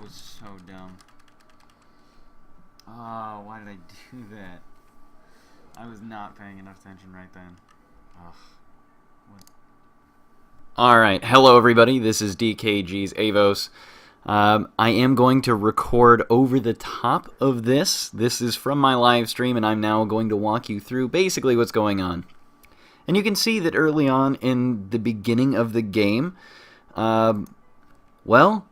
was so dumb. Oh, why did I do that? I was not paying enough attention right then. Ugh. Alright, hello everybody, this is DKG's Avos. I am going to record over the top of this. This is from my live stream, and I'm now going to walk you through basically what's going on. And you can see that early on in the beginning of the game, well,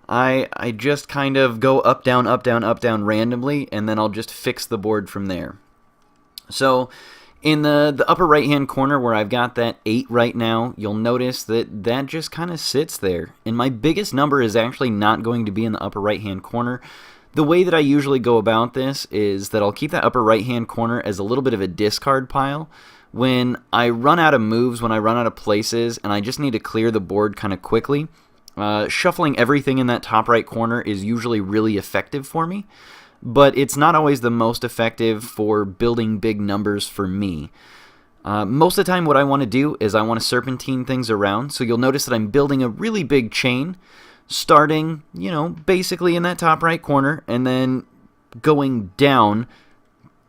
I just kind of go up, down, up, down, up, down randomly, and then I'll just fix the board from there. So in the upper right-hand corner where I've got that 8 right now, you'll notice that that just kind of sits there. And my biggest number is actually not going to be in the upper right-hand corner. The way that I usually go about this is that I'll keep that upper right-hand corner as a little bit of a discard pile. When I run out of moves, when I run out of places, and I just need to clear the board kind of quickly, shuffling everything in that top right corner is usually really effective for me. But it's not always the most effective for building big numbers for me. Most of the time what I want to do is I want to serpentine things around, so you'll notice that I'm building a really big chain, starting, basically in that top right corner, and then going down,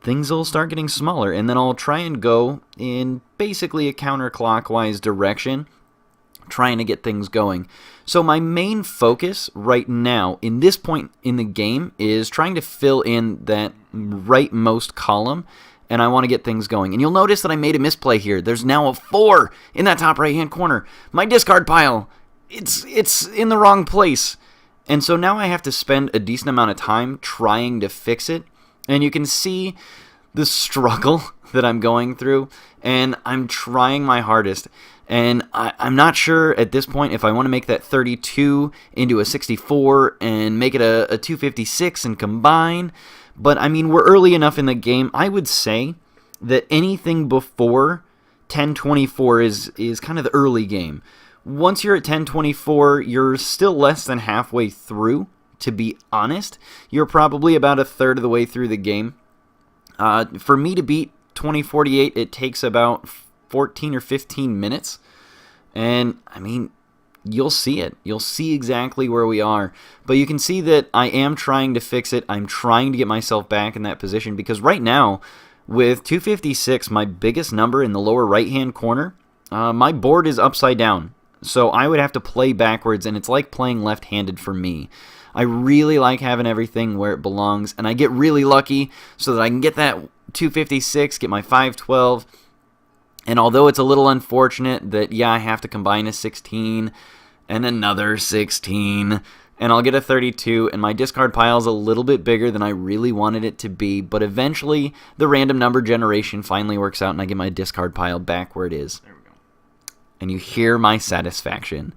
things will start getting smaller, and then I'll try and go in basically a counterclockwise direction, trying to get things going. So my main focus right now in this point in the game is trying to fill in that rightmost column, and I want to get things going. And you'll notice that I made a misplay here. There's now a 4 in that top right hand corner. My discard pile, it's in the wrong place. And so now I have to spend a decent amount of time trying to fix it. And you can see the struggle that I'm going through, and I'm trying my hardest. And I'm not sure at this point if I want to make that 32 into a 64 and make it a 256 and combine. But, I mean, we're early enough in the game. I would say that anything before 1024 is kind of the early game. Once you're at 1024, you're still less than halfway through, to be honest. You're probably about a third of the way through the game. For me to beat 2048, it takes about 14 or 15 minutes, and I mean, you'll see it. You'll see exactly where we are, but you can see that I am trying to fix it. I'm trying to get myself back in that position, because right now, with 256, my biggest number in the lower right-hand corner, my board is upside down, so I would have to play backwards, and it's like playing left-handed for me. I really like having everything where it belongs, and I get really lucky so that I can get that 256, get my 512, and although it's a little unfortunate that, yeah, I have to combine a 16 and another 16, and I'll get a 32, and my discard pile is a little bit bigger than I really wanted it to be, but eventually the random number generation finally works out, and I get my discard pile back where it is. There we go. And you hear my satisfaction.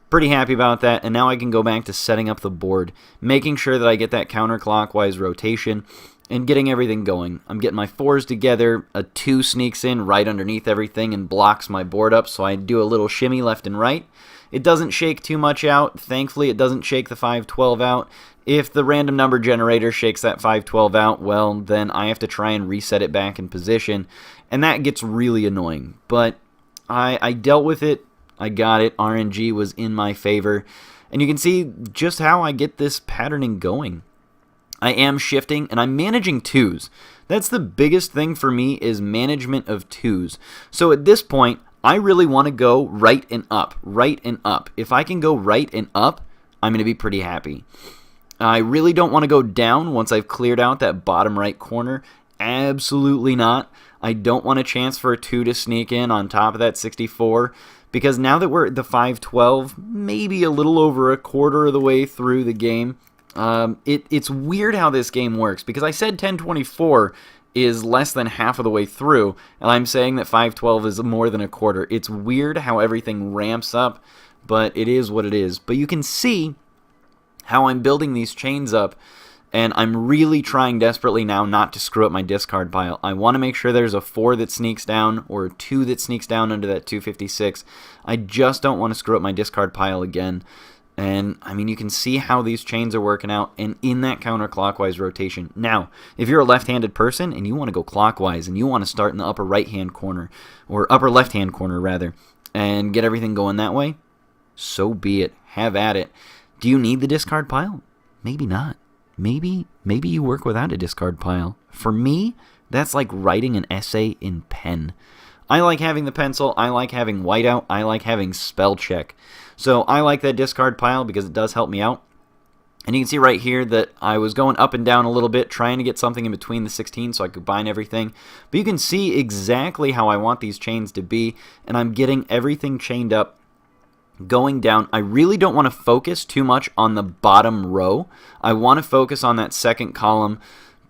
Pretty happy about that, and now I can go back to setting up the board, making sure that I get that counterclockwise rotation, and getting everything going. I'm getting my 4s together, a 2 sneaks in right underneath everything and blocks my board up, so I do a little shimmy left and right. It doesn't shake too much out. Thankfully, it doesn't shake the 512 out. If the random number generator shakes that 512 out, well, then I have to try and reset it back in position, and that gets really annoying. But I dealt with it. I got it. RNG was in my favor, and you can see just how I get this patterning going. I am shifting, and I'm managing 2s. That's the biggest thing for me, is management of 2s. So at this point, I really want to go right and up, right and up. If I can go right and up, I'm going to be pretty happy. I really don't want to go down once I've cleared out that bottom right corner. Absolutely not. I don't want a chance for a 2 to sneak in on top of that 64, because now that we're at the 512, maybe a little over a quarter of the way through the game, it's weird how this game works, because I said 1024 is less than half of the way through, and I'm saying that 512 is more than a quarter. It's weird how everything ramps up, but it is what it is. But you can see how I'm building these chains up, and I'm really trying desperately now not to screw up my discard pile. I want to make sure there's a 4 that sneaks down, or a 2 that sneaks down under that 256. I just don't want to screw up my discard pile again. And, I mean, you can see how these chains are working out, and in that counterclockwise rotation. Now, if you're a left-handed person and you want to go clockwise and you want to start in the upper right-hand corner, or upper left-hand corner, rather, and get everything going that way, so be it. Have at it. Do you need the discard pile? maybe not. Maybe you work without a discard pile. For me, that's like writing an essay in pen. I like having the pencil, I like having whiteout, I like having spell check. So I like that discard pile because it does help me out. And you can see right here that I was going up and down a little bit, trying to get something in between the 16 so I could combine everything. But you can see exactly how I want these chains to be, and I'm getting everything chained up, going down. I really don't want to focus too much on the bottom row. I want to focus on that second column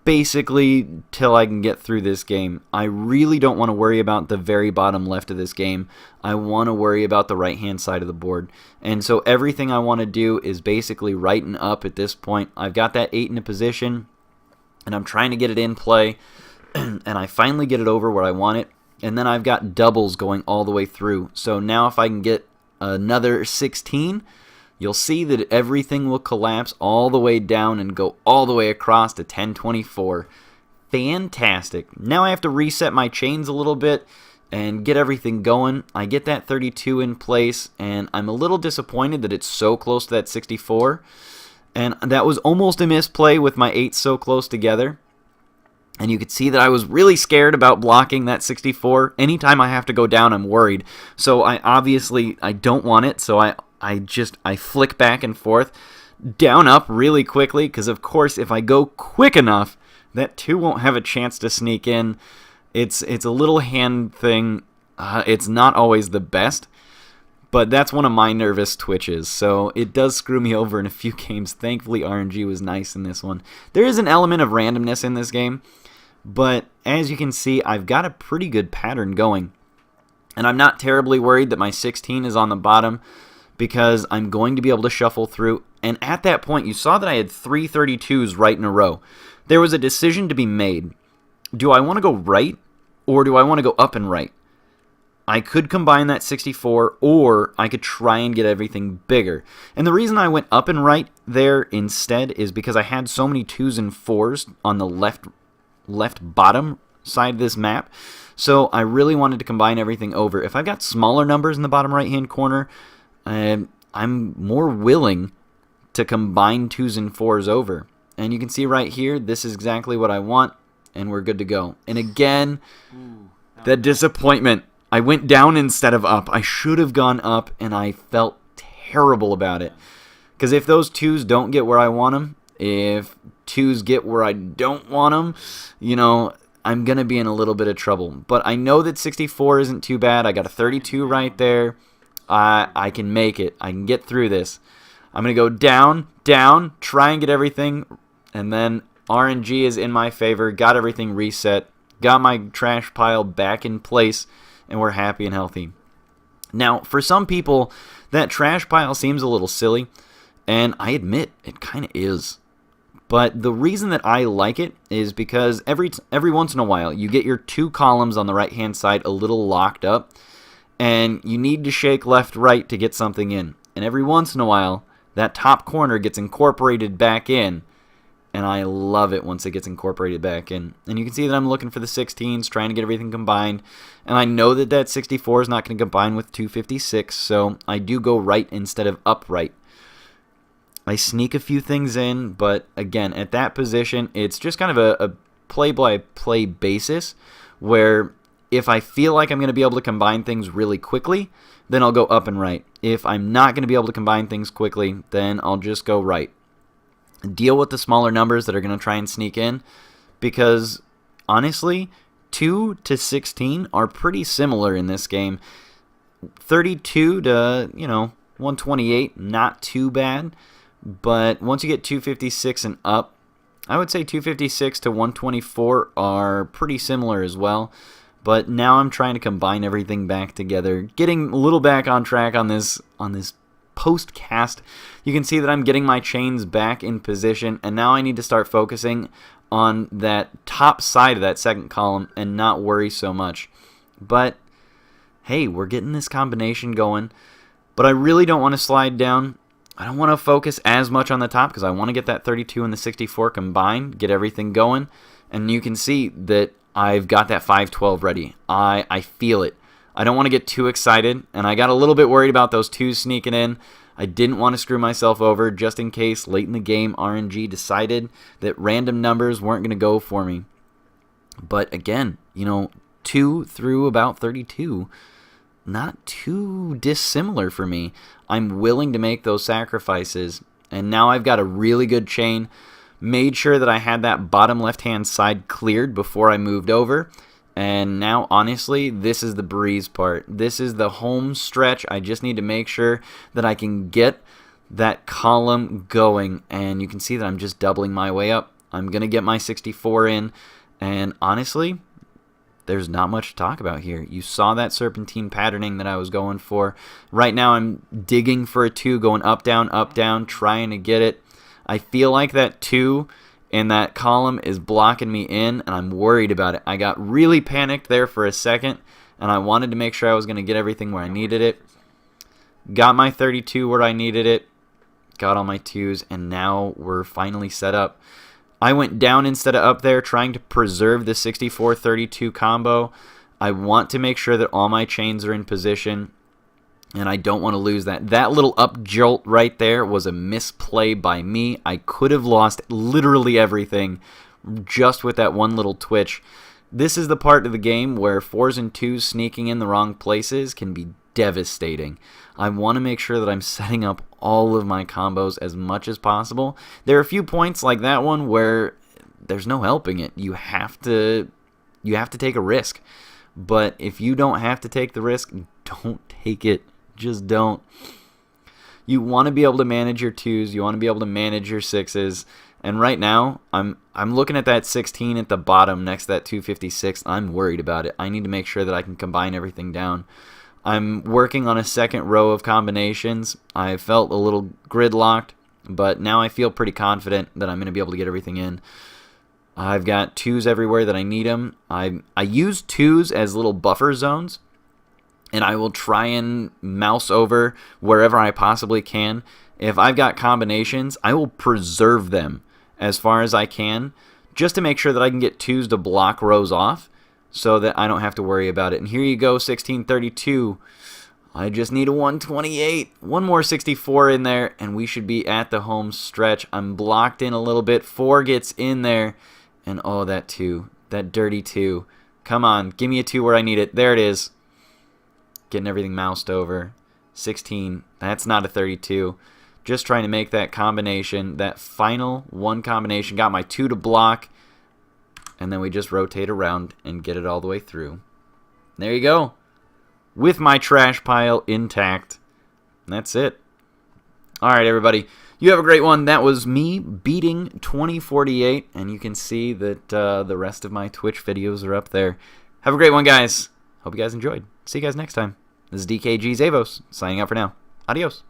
basically till I can get through this game. I really don't want to worry about the very bottom left of this game. I want to worry about the right hand side of the board. And so everything I want to do is basically right and up at this point. I've got that 8 in a position and I'm trying to get it in play and I finally get it over where I want it. And then I've got doubles going all the way through. So now if I can get another 16, you'll see that everything will collapse all the way down and go all the way across to 1024. Fantastic. Now I have to reset my chains a little bit and get everything going. I get that 32 in place, and I'm a little disappointed that it's so close to that 64. And that was almost a misplay with my 8 so close together. And you could see that I was really scared about blocking that 64. Anytime I have to go down, I'm worried. So I don't want it, so I flick back and forth, down up really quickly, because of course if I go quick enough, that 2 won't have a chance to sneak in. It's a little hand thing. It's not always the best, but that's one of my nervous twitches, so it does screw me over in a few games. Thankfully, RNG was nice in this one. There is an element of randomness in this game, but as you can see, I've got a pretty good pattern going, and I'm not terribly worried that my 16 is on the bottom, because I'm going to be able to shuffle through. And at that point, you saw that I had 3 32s right in a row. There was a decision to be made. Do I want to go right, or do I want to go up and right? I could combine that 64, or I could try and get everything bigger. And the reason I went up and right there instead is because I had so many 2s and 4s on the left bottom side of this map. So I really wanted to combine everything over. If I've got smaller numbers in the bottom right-hand corner, I'm more willing to combine 2s and 4s over. And you can see right here, this is exactly what I want, and we're good to go. And again, that disappointment. I went down instead of up. I should have gone up, and I felt terrible about it. Because if those 2s don't get where I want them, if 2s get where I don't want them, I'm going to be in a little bit of trouble. But I know that 64 isn't too bad. I got a 32 right there. I can make it. I can get through this. I'm going to go down, down, try and get everything, and then RNG is in my favor. Got everything reset. Got my trash pile back in place, and we're happy and healthy. Now, for some people, that trash pile seems a little silly, and I admit it kind of is. But the reason that I like it is because every once in a while, you get your 2 columns on the right-hand side a little locked up, and you need to shake left, right to get something in. And every once in a while, that top corner gets incorporated back in, and I love it once it gets incorporated back in. And you can see that I'm looking for the 16s, trying to get everything combined, and I know that that 64 is not going to combine with 256, so I do go right instead of upright. I sneak a few things in, but again, at that position, it's just kind of a play-by-play basis, where if I feel like I'm going to be able to combine things really quickly, then I'll go up and right. If I'm not going to be able to combine things quickly, then I'll just go right. Deal with the smaller numbers that are going to try and sneak in, because honestly, 2 to 16 are pretty similar in this game. 32 to, 128, not too bad, but once you get 256 and up, I would say 256 to 124 are pretty similar as well. But now I'm trying to combine everything back together, getting a little back on track on this post cast. You can see that I'm getting my chains back in position, and now I need to start focusing on that top side of that second column and not worry so much. But hey, we're getting this combination going, but I really don't want to slide down. I don't want to focus as much on the top because I want to get that 32 and the 64 combined, get everything going, and you can see that I've got that 512 ready. I feel it. I don't want to get too excited, and I got a little bit worried about those 2s sneaking in. I didn't want to screw myself over just in case late in the game RNG decided that random numbers weren't going to go for me. But again, 2 through about 32, not too dissimilar for me. I'm willing to make those sacrifices, and now I've got a really good chain. Made sure that I had that bottom left-hand side cleared before I moved over. And now, honestly, this is the breeze part. This is the home stretch. I just need to make sure that I can get that column going. And you can see that I'm just doubling my way up. I'm going to get my 64 in. And honestly, there's not much to talk about here. You saw that serpentine patterning that I was going for. Right now, I'm digging for a 2, going up, down, trying to get it. I feel like that 2 in that column is blocking me in, and I'm worried about it. I got really panicked there for a second, and I wanted to make sure I was going to get everything where I needed it. Got my 32 where I needed it. Got all my 2s, and now we're finally set up. I went down instead of up there, trying to preserve the 64-32 combo. I want to make sure that all my chains are in position, and I don't want to lose that. That little up jolt right there was a misplay by me. I could have lost literally everything just with that one little twitch. This is the part of the game where 4s and 2s sneaking in the wrong places can be devastating. I want to make sure that I'm setting up all of my combos as much as possible. There are a few points like that one where there's no helping it. You have to take a risk. But if you don't have to take the risk, don't take it. Just don't. You want to be able to manage your 2s. You want to be able to manage your 6s. And right now, I'm looking at that 16 at the bottom next to that 256. I'm worried about it. I need to make sure that I can combine everything down. I'm working on a second row of combinations. I felt a little gridlocked, but now I feel pretty confident that I'm going to be able to get everything in. I've got 2s everywhere that I need them. I use 2s as little buffer zones, and I will try and mouse over wherever I possibly can. If I've got combinations, I will preserve them as far as I can, just to make sure that I can get 2s to block rows off so that I don't have to worry about it. And here you go, 1632. I just need a 128. One more 64 in there, and we should be at the home stretch. I'm blocked in a little bit. 4 gets in there, and oh, that 2. That dirty 2. Come on, give me a 2 where I need it. There it is. Getting everything moused over. 16. That's not a 32. Just trying to make that combination, that final one combination. Got my 2 to block, and then we just rotate around and get it all the way through. There you go. With my trash pile intact. That's it. All right, everybody. You have a great one. That was me beating 2048, and you can see that the rest of my Twitch videos are up there. Have a great one, guys. Hope you guys enjoyed. See you guys next time. This is DKG Avos, signing out for now. Adios.